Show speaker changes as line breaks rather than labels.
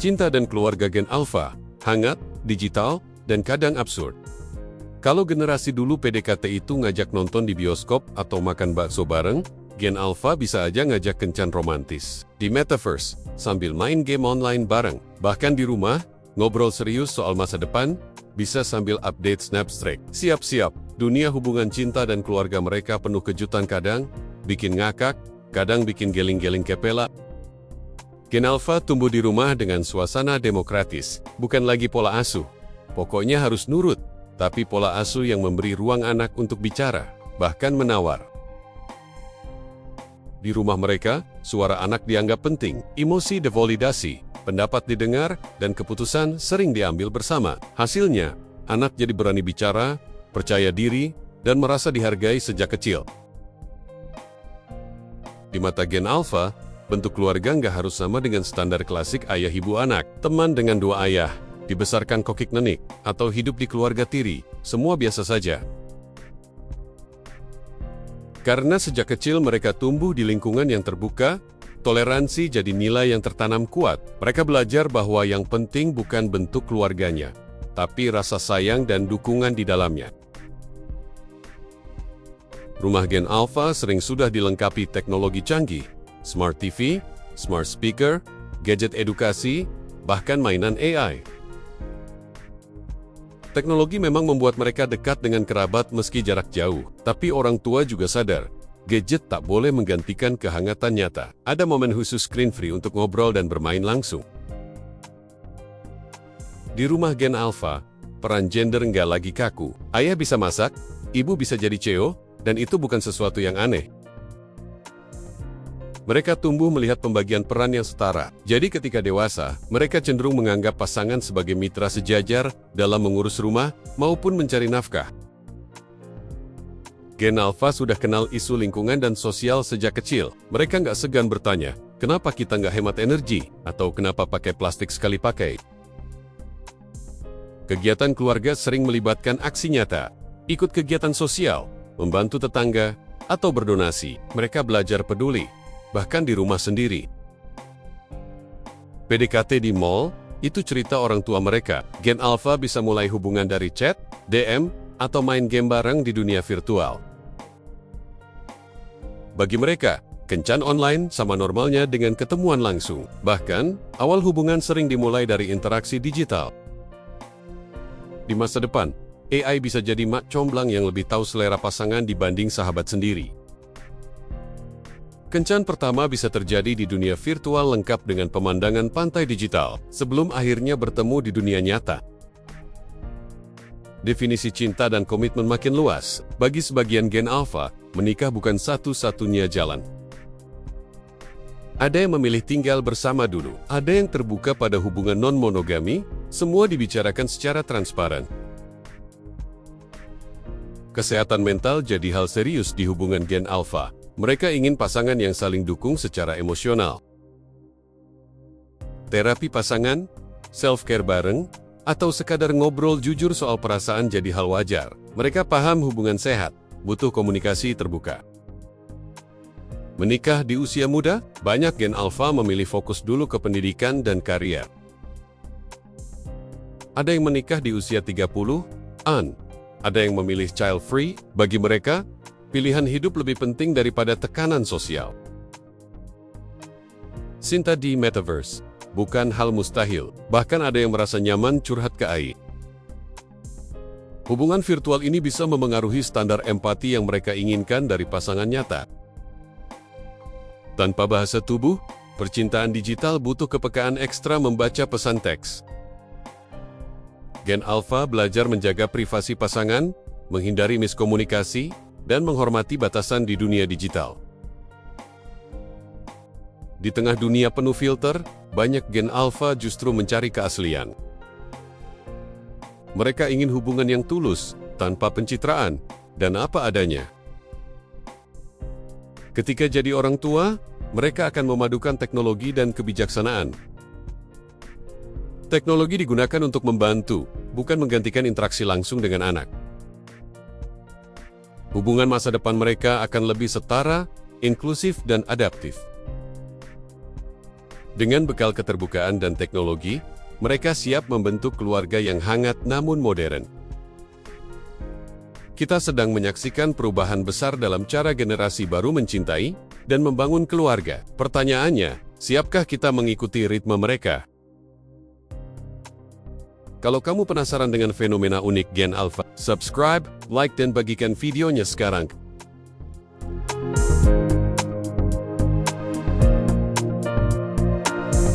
Cinta dan keluarga Gen Alpha, hangat, digital, dan kadang absurd. Kalau generasi dulu PDKT itu ngajak nonton di bioskop atau makan bakso bareng, Gen Alpha bisa aja ngajak kencan romantis di Metaverse, sambil main game online bareng. Bahkan di rumah, ngobrol serius soal masa depan, bisa sambil update Snapstrake. Siap-siap, dunia hubungan cinta dan keluarga mereka penuh kejutan, kadang bikin ngakak, kadang bikin geling-geling kepala. Gen Alpha tumbuh di rumah dengan suasana demokratis, bukan lagi pola asuh. Pokoknya harus nurut, tapi pola asuh yang memberi ruang anak untuk bicara, bahkan menawar. Di rumah mereka, suara anak dianggap penting, emosi divalidasi, pendapat didengar, dan keputusan sering diambil bersama. Hasilnya, anak jadi berani bicara, percaya diri, dan merasa dihargai sejak kecil. Di mata Gen Alpha, bentuk keluarga nggak harus sama dengan standar klasik ayah ibu anak, teman dengan dua ayah, dibesarkan kokik nenik, atau hidup di keluarga tiri, semua biasa saja. Karena sejak kecil mereka tumbuh di lingkungan yang terbuka, toleransi jadi nilai yang tertanam kuat. Mereka belajar bahwa yang penting bukan bentuk keluarganya, tapi rasa sayang dan dukungan di dalamnya. Rumah Gen Alpha sering sudah dilengkapi teknologi canggih, Smart TV, Smart Speaker, gadget edukasi, bahkan mainan AI. Teknologi memang membuat mereka dekat dengan kerabat meski jarak jauh, tapi orang tua juga sadar, gadget tak boleh menggantikan kehangatan nyata. Ada momen khusus screen-free untuk ngobrol dan bermain langsung. Di rumah Gen Alpha, peran gender nggak lagi kaku. Ayah bisa masak, ibu bisa jadi CEO, dan itu bukan sesuatu yang aneh. Mereka tumbuh melihat pembagian peran yang setara. Jadi ketika dewasa, mereka cenderung menganggap pasangan sebagai mitra sejajar dalam mengurus rumah maupun mencari nafkah. Gen Alpha sudah kenal isu lingkungan dan sosial sejak kecil. Mereka nggak segan bertanya, kenapa kita nggak hemat energi? Atau kenapa pakai plastik sekali pakai? Kegiatan keluarga sering melibatkan aksi nyata. Ikut kegiatan sosial, membantu tetangga, atau berdonasi. Mereka belajar peduli, bahkan di rumah sendiri. PDKT di mall, itu cerita orang tua mereka. Gen Alpha bisa mulai hubungan dari chat, DM, atau main game bareng di dunia virtual. Bagi mereka, kencan online sama normalnya dengan ketemuan langsung. Bahkan, awal hubungan sering dimulai dari interaksi digital. Di masa depan, AI bisa jadi mak comblang yang lebih tahu selera pasangan dibanding sahabat sendiri. Kencan pertama bisa terjadi di dunia virtual lengkap dengan pemandangan pantai digital, sebelum akhirnya bertemu di dunia nyata. Definisi cinta dan komitmen makin luas. Bagi sebagian Gen Alpha, menikah bukan satu-satunya jalan. Ada yang memilih tinggal bersama dulu, ada yang terbuka pada hubungan non-monogami, semua dibicarakan secara transparan. Kesehatan mental jadi hal serius di hubungan Gen Alpha. Mereka ingin pasangan yang saling dukung secara emosional. Terapi pasangan, self-care bareng, atau sekadar ngobrol jujur soal perasaan jadi hal wajar. Mereka paham hubungan sehat, butuh komunikasi terbuka. Menikah di usia muda, banyak Gen Alpha memilih fokus dulu ke pendidikan dan karier. Ada yang menikah di usia 30-an, ada yang memilih child-free. Bagi mereka, pilihan hidup lebih penting daripada tekanan sosial. Cinta di Metaverse bukan hal mustahil, bahkan ada yang merasa nyaman curhat ke AI. Hubungan virtual ini bisa memengaruhi standar empati yang mereka inginkan dari pasangan nyata. Tanpa bahasa tubuh, percintaan digital butuh kepekaan ekstra membaca pesan teks. Gen Alpha belajar menjaga privasi pasangan, menghindari miskomunikasi, dan menghormati batasan di dunia digital. Di tengah dunia penuh filter, banyak Gen Alpha justru mencari keaslian. Mereka ingin hubungan yang tulus, tanpa pencitraan, dan apa adanya. Ketika jadi orang tua, mereka akan memadukan teknologi dan kebijaksanaan. Teknologi digunakan untuk membantu, bukan menggantikan interaksi langsung dengan anak. Hubungan masa depan mereka akan lebih setara, inklusif, dan adaptif. Dengan bekal keterbukaan dan teknologi, mereka siap membentuk keluarga yang hangat namun modern. Kita sedang menyaksikan perubahan besar dalam cara generasi baru mencintai dan membangun keluarga. Pertanyaannya, siapkah kita mengikuti ritme mereka? Kalau kamu penasaran dengan fenomena unik Gen Alpha, subscribe, like dan bagikan videonya sekarang.